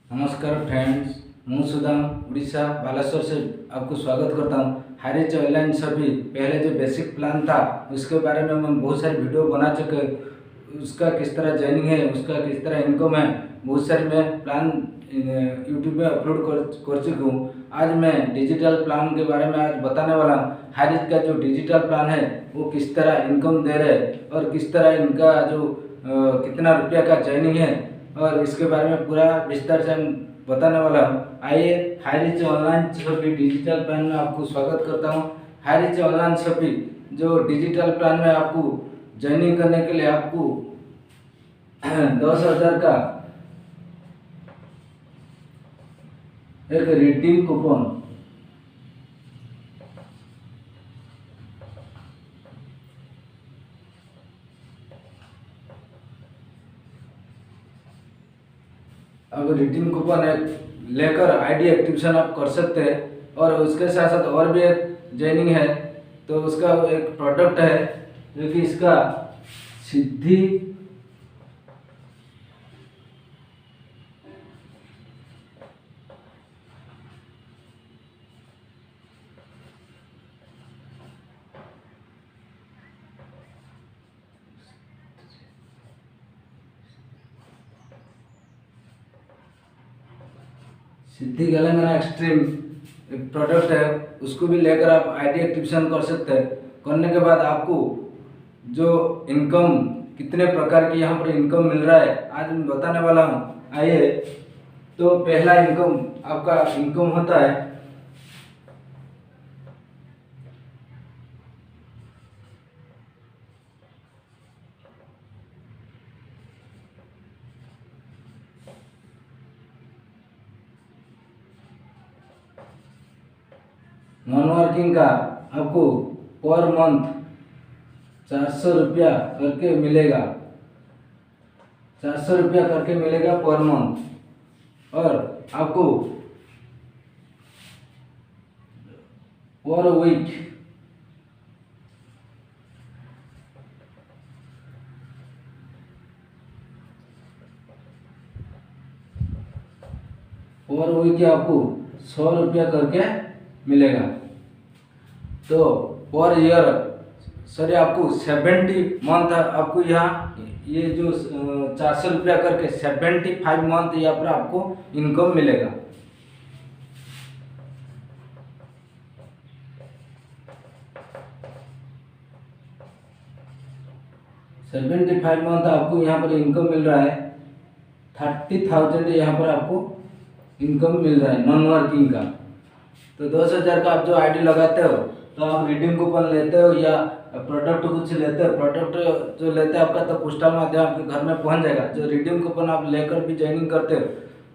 नमस्कार फ्रेंड्स, मैं सुदाम उड़ीसा बालेश्वर से आपको स्वागत करता हूँ। हारिज ऑनलाइन शॉपिंग पहले जो बेसिक प्लान था उसके बारे में मैं बहुत सारी वीडियो बना चुके। उसका किस तरह जॉइनिंग है, उसका किस तरह इनकम है, बहुत सारी मैं प्लान यूट्यूब में अपलोड कर चुकी हूँ। आज मैं डिजिटल प्लान के बारे में आज बताने वाला हूँ। हारिज का जो डिजिटल प्लान है वो किस तरह इनकम दे रहे हैं और किस तरह इनका जो कितना रुपया का जॉइनिंग है और इसके बारे में पूरा विस्तार से हम बताने वाला हूँ। आइए, Highrich online shopping digital plan में आपको स्वागत करता हूँ। हाईरिच ऑनलाइन शॉपिंग जो डिजिटल प्लान में आपको ज्वाइनिंग करने के लिए आपको 10,000 का एक रिडीम कूपन अब रिडीम कूपन लेकर आईडी एक्टिवेशन आप कर सकते हैं। और उसके साथ साथ और भी एक ज्वाइनिंग है, तो उसका एक प्रोडक्ट है जो कि इसका सिद्धि सिद्धि तेलंगाना एक्सट्रीम एक प्रोडक्ट है, उसको भी लेकर आप आईडी एक्टिवेशन कर सकते हैं। करने के बाद आपको जो इनकम कितने प्रकार की यहाँ पर इनकम मिल रहा है आज मैं बताने वाला हूँ। आइए, तो पहला इनकम आपका इनकम होता है नॉन वर्किंग का। आपको पर मंथ 400 रुपया करके मिलेगा, 400 रुपया करके मिलेगा पर मंथ। और आपको पर वीक आपको 100 रुपया करके मिलेगा। तो पर ईयर सॉरी आपको 70 मंथ आपको यहाँ ये जो 400 रुपया करके 75 मंथ यहाँ पर आपको इनकम मिलेगा। मंथ आपको यहाँ पर इनकम मिल रहा है। 30,000 यहाँ पर आपको इनकम मिल रहा है नॉन वर्किंग का। तो 10,000 का आप जो आईडी लगाते हो तो आप रिडीम कूपन लेते हो या प्रोडक्ट कुछ लेते हो। प्रोडक्ट जो लेते हैं आपका तो पोस्टल माध्यम आपके घर में पहुंच जाएगा। जो रिडीम कूपन आप लेकर भी ज्वाइनिंग करते हो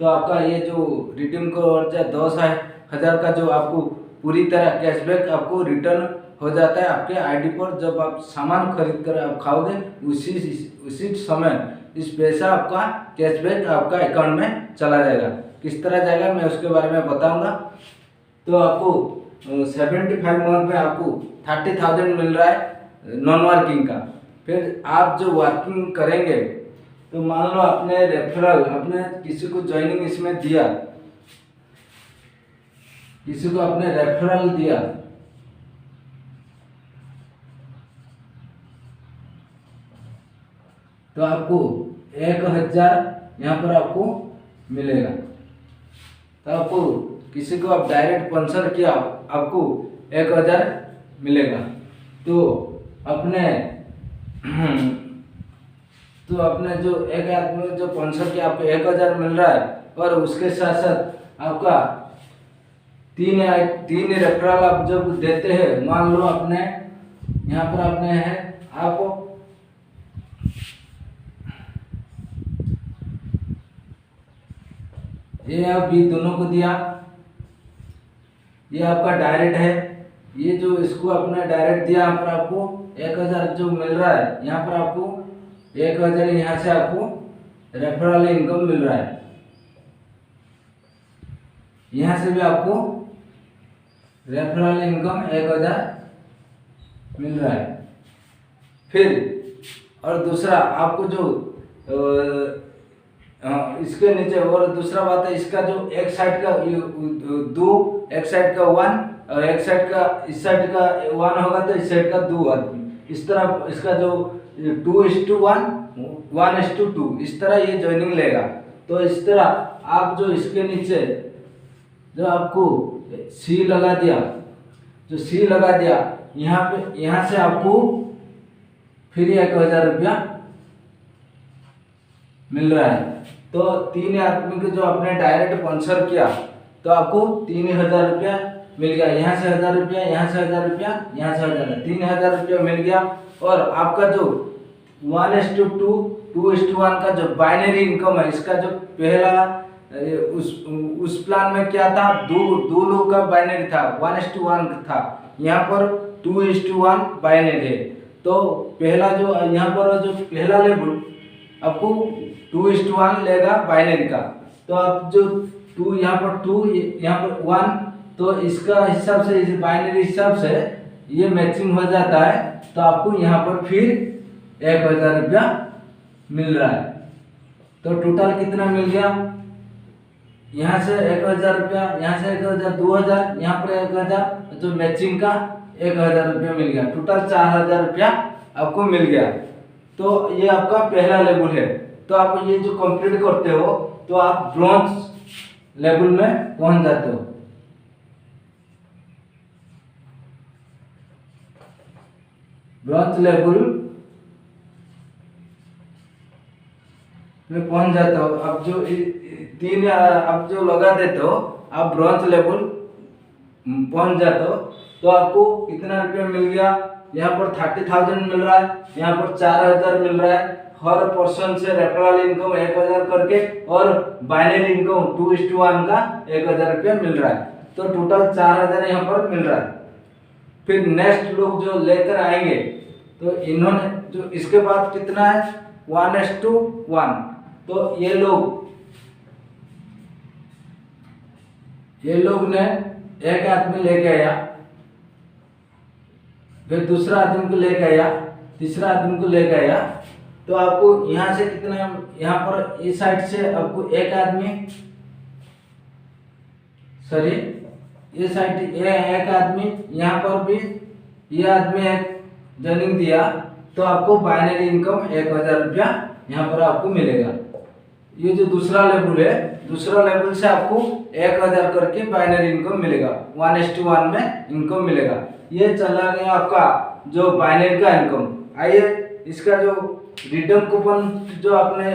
तो आपका ये जो रिडीम को 10,000 का जो आपको पूरी तरह कैशबैक आपको रिटर्न हो जाता है आपके आईडी पर। जब आप सामान खरीद कर आप खाओगे उसी समय इस पैसा आपका कैशबैक आपका अकाउंट में चला जाएगा। किस तरह जाएगा मैं उसके बारे में बताऊंगा। तो आपको 75 मंथ में आपको 30,000 मिल रहा है नॉन वर्किंग का। फिर आप जो वर्किंग करेंगे तो मान लो आपने रेफरल आपने किसी को ज्वाइनिंग इसमें दिया, किसी को आपने रेफरल दिया तो आपको 1,000 यहाँ पर आपको मिलेगा। तो आपको किसी को आप डायरेक्ट स्पॉन्सर किया आपको 1,000 मिलेगा। तो अपने जो एक आदमी जो स्पॉन्सर किया आपको 1,000 मिल रहा है। और उसके साथ साथ आपका तीन रेफरल आप जब देते हैं, मान लो आपने यहाँ पर आपने है आप ये आप भी दोनों को दिया, ये आपका डायरेक्ट है। ये जो इसको आपने डायरेक्ट दिया यहाँ पर आपको 1,000 जो मिल रहा है, यहाँ पर आपको 1,000 यहाँ से आपको रेफरल इनकम मिल रहा है। यहाँ से भी आपको रेफरल इनकम 1,000 मिल रहा है। फिर और दूसरा आपको जो इसके नीचे। और दूसरा बात है इसका जो एक साइड का दो, एक साइड का वन और एक साइड का, इस साइड का वन होगा तो इस साइड का दो आदमी। इस तरह इसका जो 2:1 1:2 इस तरह ये जॉइनिंग लेगा। तो इस तरह आप जो इसके नीचे जो आपको सी लगा दिया, जो सी लगा दिया यहाँ पे, यहाँ से आपको फिर 1000 रुपया मिल रहा है। तो 3 आदमी को जो आपने डायरेक्ट स्पॉन्सर किया तो आपको 3000 रुपया मिल गया। यहाँ से 1000 रुपया, यहाँ से 1000 रुपया, यहाँ से 1000, 3000 रुपया मिल गया। और आपका जो 1:2 2:1 का जो बाइनरी इनकम है, इसका जो पहला उस प्लान में क्या था, दो लोग का बाइनरी था, 1:1 था। यहाँ पर 2:1 बाइनरी है। तो पहला जो यहाँ पर जो पहला लेवल आपको 2:1 लेगा बाइनरी का। तो आप जो 2 यहाँ पर 2 यहाँ पर 1, तो इसका हिसाब से, इस बाइनरी हिसाब से ये मैचिंग हो जाता है। तो आपको यहाँ पर फिर 1000 रुपया मिल रहा है। तो टोटल कितना मिल गया, यहाँ से 1000 रुपया, यहाँ से 1000, 2000, यहाँ पर 1000, जो मैचिंग का 1000 रुपया मिल गया। टोटल 4000 रुपया आपको मिल गया। तो ये आपका पहला लेवल है। तो आप ये जो कंप्लीट करते हो तो आप ब्रॉन्ज लेवल में पहुंच जाते हो। ब्रॉन्ज लेवल में पहुंच जाते हो। अब जो 3 आप जो लगा देते हो, आप ब्रॉन्ज लेवल पहुंच जाते हो। तो आपको कितना रुपया मिल गया, यहाँ पर 30,000 मिल रहा है, यहाँ पर 4000 मिल रहा है। हर पर्सन से रेफरल इनकम 1000 करके और बाइनरी इनकम 2:1 का 1000 रुपया मिल रहा है। तो टोटल 4000 यहाँ पर मिल रहा है। फिर नेक्स्ट लोग जो लेकर आएंगे तो इन्होंने जो इसके बाद कितना है 1:1। तो ये लोग ने एक आदमी लेके आया, फिर दूसरा आदमी को लेके आया, तीसरा आदमी को लेके आया। तो आपको यहाँ से कितना, यहाँ पर इस साइड से आपको एक आदमी, सॉरी ये साइड ये एक आदमी, यहाँ पर भी ये आदमी एक जॉइनिंग दिया। तो आपको बाइनरी इनकम 1000 रुपया यहाँ पर आपको मिलेगा। ये जो दूसरा लेवल है, दूसरा लेवल से आपको 1000 करके बाइनरी इनकम मिलेगा, 1:1 में इनकम मिलेगा। ये चला गया आपका जो बाइनरी का इनकम। आइए इसका जो रिडीम कूपन जो आपने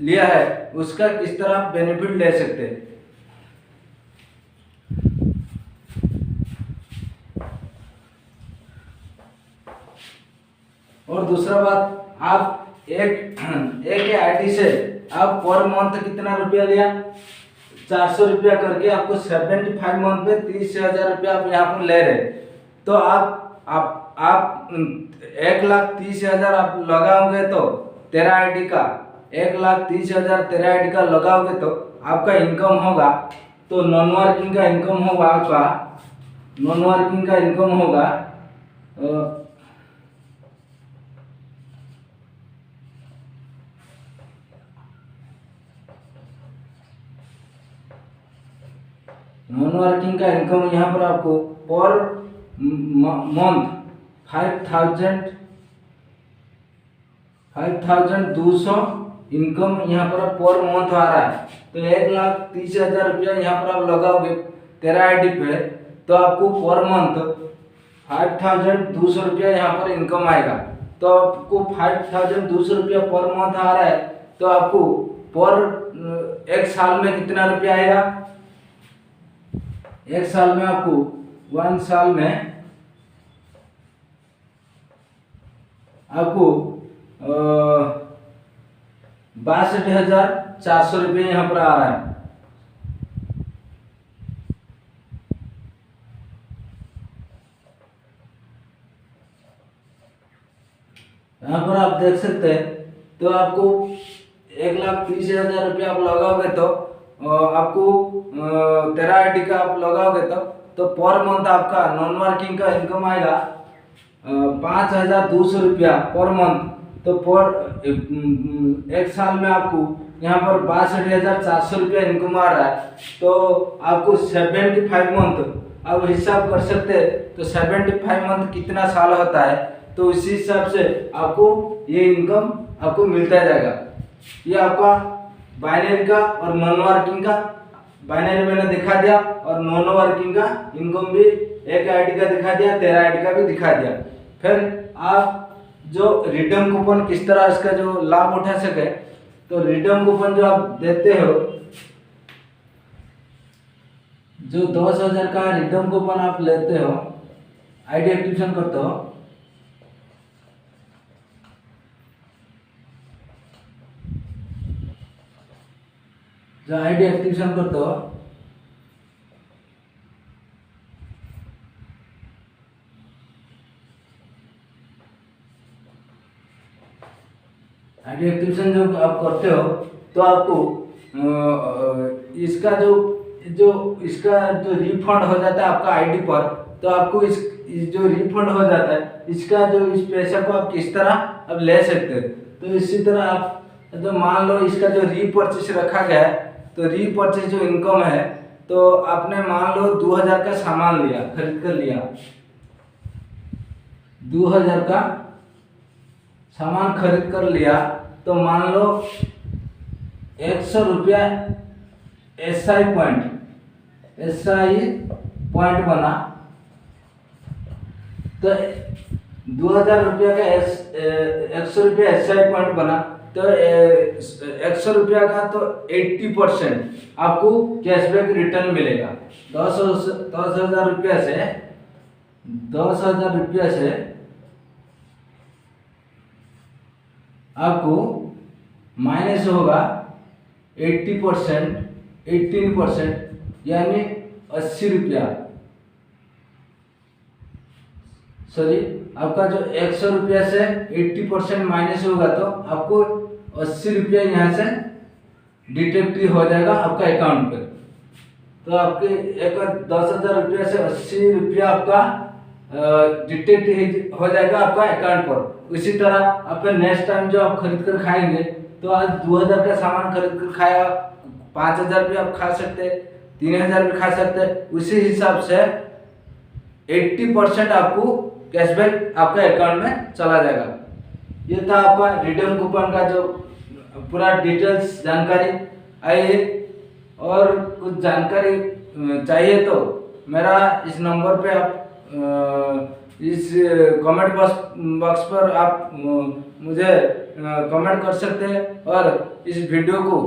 लिया है उसका किस तरह बेनिफिट ले सकते हैं। और दूसरा बात, आप एक आईडी से आप पर मंथ कितना रुपया लिया, 400 रुपया करके आपको 75 मंथ में 30,000 रुपया आप यहाँ पर ले रहे। तो आप 1,30,000 आप लगाओगे तो तेरा आईडी का 1,30,000 तेरा आईडी का लगाओगे तो आपका इनकम होगा, तो नॉन वर्किंग का इनकम होगा आपका, नॉन वर्किंग का इनकम होगा नॉन वर्किंग का इनकम यहाँ पर आपको पर मंथ 5,200 इनकम यहाँ पर मंथ आ रहा है। तो 1,30,000 रुपया यहाँ पर आप लगाओगे तेरा आईडी पे, तो आपको पर मंथ 5,200 रुपया यहाँ पर इनकम आएगा। तो आपको 5,200 रुपया पर मंथ आ रहा है। तो आपको पर एक साल में कितना रुपया आएगा, एक साल में आपको 1 साल में आपको 62,400 रुपये यहाँ पर आ रहा है। यहाँ पर आप देख सकते हैं। तो आपको 1,30,000 रुपया आप लगाओगे तो आपको तेरा आईडी का आप लगाओगे तो पर मंथ आपका नॉन वर्किंग का इनकम आएगा 5,200 रुपया पर मंथ। तो एक साल में आपको यहाँ पर 62,400 रुपया इनकम आ रहा है। तो आपको 75 मंथ आप हिसाब कर सकते हैं। तो 75 मंथ कितना साल होता है, तो इसी हिसाब से आपको ये इनकम आपको मिलता जाएगा। ये आपका बाइनरी का और नॉन वर्किंग का, बाइनरी मैंने दिखा दिया और नॉन वर्किंग का इनकम भी एक आईडी का दिखा दिया, 13 आईडी का भी दिखा दिया। फिर आप जो रिडीम कूपन किस तरह इसका जो लाभ उठा सके, तो रिडीम कूपन जो आप देते हो, जो 10,000 का रिडीम कूपन आप लेते हो, आईडी एक्टिवेशन करते हो, जो आईडी एक्टिवेशन करते हो, आईडी एक्टिवेशन जो आप करते हो, तो आपको इसका इसका जो रिफंड हो जाता है आपका आईडी पर, तो आपको इस जो रिफंड हो जाता है इसका जो इस पैसे को आप किस तरह अब ले सकते हैं। तो इसी तरह आप जो मान लो इसका जो रीपर्चेस रखा गया है, तो रीपर्चेस जो इनकम है, तो आपने मान लो 2,000 का सामान लिया, खरीद कर लिया, 2,000 का सामान खरीद कर लिया, तो मान लो 100 रुपया SI पॉइंट बना। तो 2,000 रुपया का 100 रुपया SI पॉइंट बना, तो 100 रुपया का तो 80% आपको कैशबैक रिटर्न मिलेगा। 10,000 रुपया से 10,000 रुपया से आपको माइनस होगा 80%, 18%, यानी 80 रुपया। सॉरी, आपका जो 100 रुपया से 80% माइनस होगा, तो आपको 80 रुपया यहाँ से डिटेक्ट हो जाएगा आपका अकाउंट पे। तो आपके 10,000 रुपया से 80 रुपया आपका डिटेक्ट हो जाएगा आपका अकाउंट पर। उसी तरह आप नेक्स्ट टाइम जो आप खरीद कर खाएंगे, तो आज 2,000 का सामान खरीद कर खाया, 5,000 भी आप खा सकते हैं, 3,000 भी खा सकते हैं। उसी हिसाब से 80% आपको कैशबैक आपके अकाउंट में चला जाएगा। ये था आपका रिडीम कूपन का जो पूरा डिटेल्स जानकारी। आइए, और कुछ जानकारी चाहिए तो मेरा इस नंबर पे आप इस कमेंट बॉक्स पर आप मुझे कमेंट कर सकते हैं। और इस वीडियो को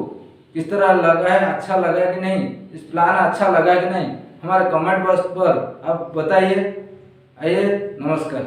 किस तरह लगा है, अच्छा लगा कि नहीं, इस प्लान अच्छा लगा कि नहीं, हमारे कमेंट बॉक्स पर आप बताइए। आइए, नमस्कार।